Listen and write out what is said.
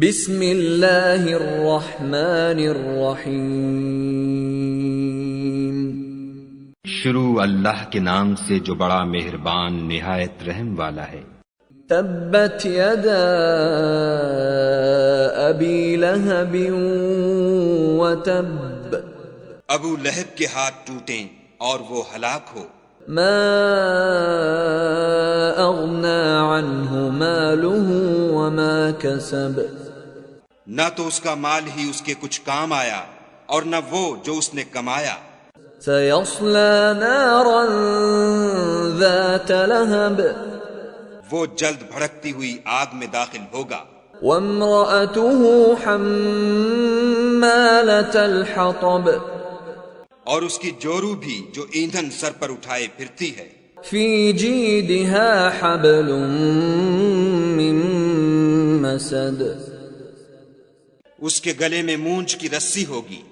بسم اللہ الرحمن الرحیم، شروع اللہ کے نام سے جو بڑا مہربان نہایت رحم والا ہے۔ تبت یدا ابی لہب وتب، ابو لہب کے ہاتھ ٹوٹیں اور وہ ہلاک ہو۔ ما اغنى عنہ مالہ وما کسب، نہ تو اس کا مال ہی اس کے کچھ کام آیا اور نہ وہ جو اس نے کمایا۔ سیصلی نارا ذات لہب، وہ جلد بھڑکتی ہوئی آگ میں داخل ہوگا۔ وامرأته حمالة الحطب، اور اس کی جورو بھی جو ایندھن سر پر اٹھائے پھرتی ہے۔ فی جیدها حبل من مسد، اس کے گلے میں مونچھ کی رسی ہوگی۔